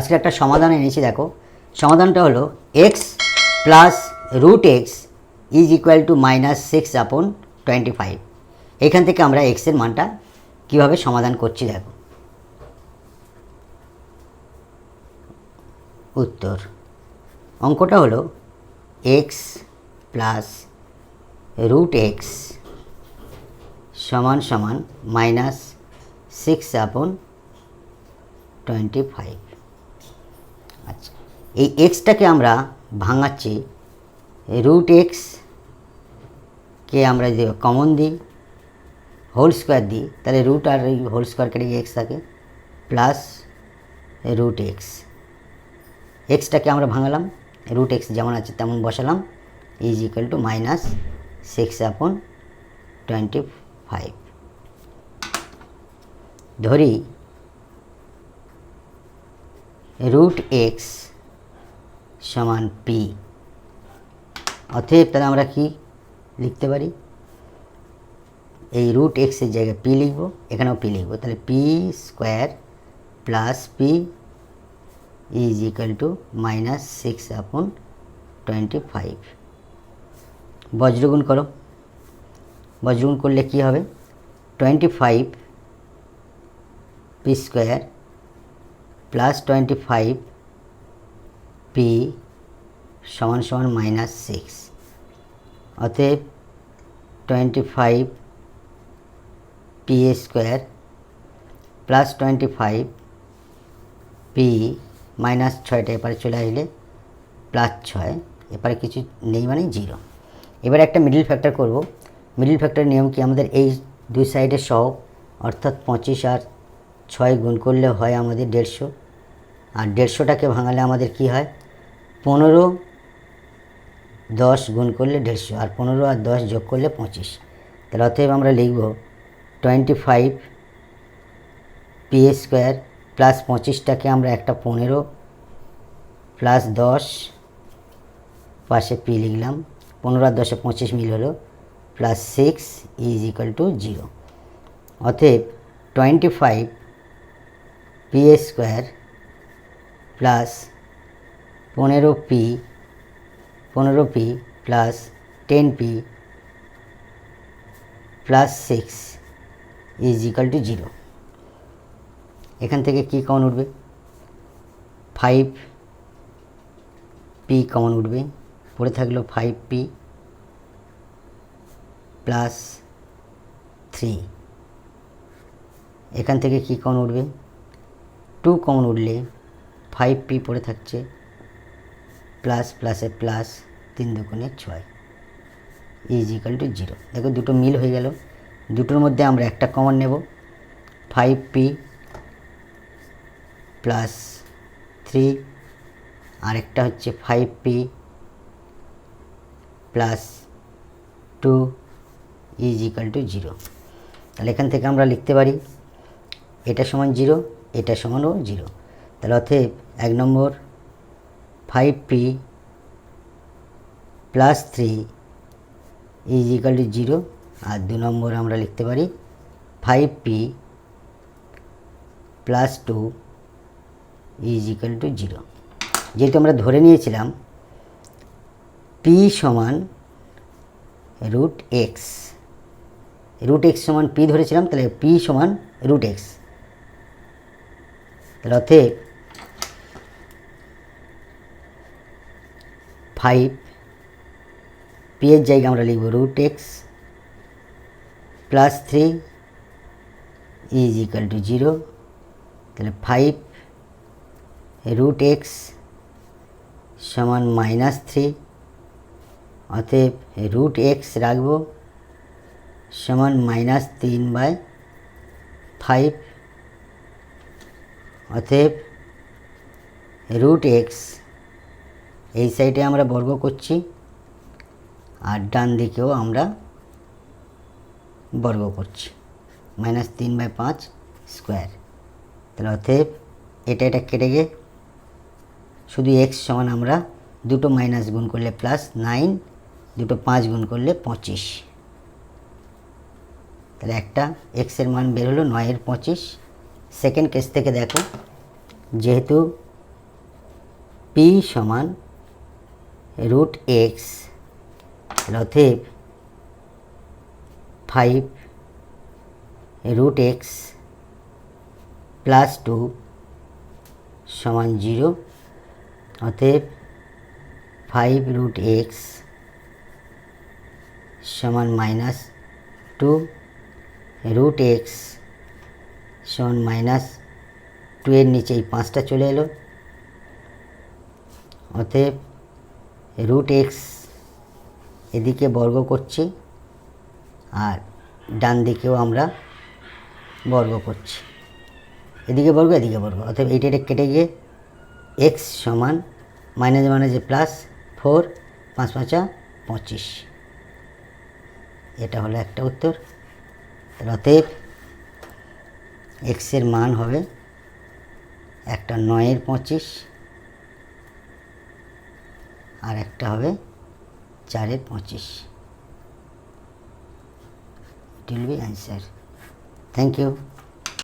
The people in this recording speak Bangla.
আজকে একটা সমাধান এনেছি, দেখো সমাধানটা হলো x plus root x is equal to -6/25। এখান থেকে আমরা এক্সের মানটা কীভাবে সমাধান করছি দেখো। উত্তর অঙ্কটা হলো এক্স প্লাস রুট এক্স সমান সমান -6/25। আচ্ছা, এই এক্সটাকে আমরা ভাঙাচ্ছি, রুট এক্সকে আমরা যদি কমন দিই, হোল স্কোয়ার দিই, তাহলে রুট আর এই হোল স্কোয়ার কেটে এক্স থাকে, প্লাস রুট এক্স। এক্সটাকে আমরা ভাঙালাম, রুট এক্স যেমন আছে তেমন বসালাম, ইজ ইকুয়াল টু -6/25। ধরি রুট এক্স সমান পি। অতএব তাহলে আমরা কি লিখতে পারি, এই রুট এক্সের জায়গায় পি লিখব, এখানেও পি লিখব, তাহলে P square plus P is equal to -6/25। বজ্রগুণ করো, বজ্রগুণ করলে কি হবে, 25 পি স্কোয়ার প্লাস 25 পি সমান সমান -6। অতএব 25 পি স্কোয়ার প্লাস 25 পি -6টা এপারে চলে আসলে +6, এপারে কিছু নেই মানে 0। এবার একটা মিডল ফ্যাক্টর করব। মিডল ফ্যাক্টরের নিয়ম কি, আমাদের এই দুই সাইডের সহগ অর্থাৎ 25 আর 6 গুণ করলে হয় আমাদের 150, আর 150টাকে ভাঙালে আমাদের কি হয়, 15 10 গুণ করলে 150, আর 15 আর 10 যোগ করলে 25। তাহলে অতএব আমরা লিখব 25 পি স্কোয়ার প্লাস 25টাকে আমরা একটা 15 প্লাস 10 পাশে পি লিখলাম, 15 আর 10 25 মিল হলো, প্লাস 6 ইজ ইকুয়াল টু 0। অতএব 25 P square plus 15p plus 10p plus 6 is equal to 0। এখান থেকে কি কমন উঠবে, 5p কমন উঠবে, পড়ে থাকলো 5p প্লাস 3। এখান থেকে কি কমন উঠবে, 2 কমন উঠলে 5p পড়ে থাকছে, প্লাস প্লাসে প্লাস, 3 দুগুণে 6 ইজ ইকুয়াল টু 0। দেখো দুটো মিল হয়ে গেল, দুটোর মধ্যে আমরা একটা কমন নেব, 5p প্লাস 3, আরেকটা হচ্ছে 5p plus 2 is equal to 0। তাহলে এখান থেকে আমরা লিখতে পারি এটা সমান 0, এটা সমানও 0। তাহলে অতএব 1 নম্বর 5p plus 3 is equal to 0, আর 2 নম্বর আমরা লিখতে পারি 5p plus 2 is equal to 0। যেহেতু আমরা ধরে নিয়েছিলাম p সমান রুট এক্স, রুট এক্স সমান p ধরেছিলাম, তাহলে p সমান রুট এক্স। তাহলে অতএব 5 p এর জায়গায় আমরা লিখব root x plus 3 is equal to 0। তাহলে 5 রুট এক্স সমান -3, অতএব রুট এক্স রাখবো সমান -3/5। অতএব রুট এক্স এই সাইডে আমরা বর্গ করছি, আর ডান দিকেও আমরা বর্গ করছি, -3/5 স্কোয়ার। তাহলে অতএব এটা কেটে গিয়ে শুধু এক্স সমান আমরা দুটো মাইনাস গুণ করলে +9, দুটো 5 গুণ করলে 25। তাহলে একটা এক্সের মান বের হলো 9 এর 25। সেকেন্ড কেস থেকে দেখো, যেহেতু পি সমান রুট এক্স, অতএব 5 রুট এক্স প্লাস 2 সমান 0, অতএব 5 রুট এক্স সমান মাইনাস 2, রুট এক্স সমান মাইনাস 2 এর নিচে এই 5টা চলে এলো, অতএব রুট এক্স এদিকে বর্গ করছি আর ডান দিকেও আমরা বর্গ করছি, এদিকে বর্গ এদিকে বর্গ, অতএব এইটা কেটে গিয়ে এক্স সমান মাইনাস মাইনাসে প্লাস 4, 5 5 25। এটা হলো একটা উত্তর। অতএব এক্সের মান হবে একটা 9 এর 25 আর একটা হবে 4 এর 25। It will be answer. Thank you.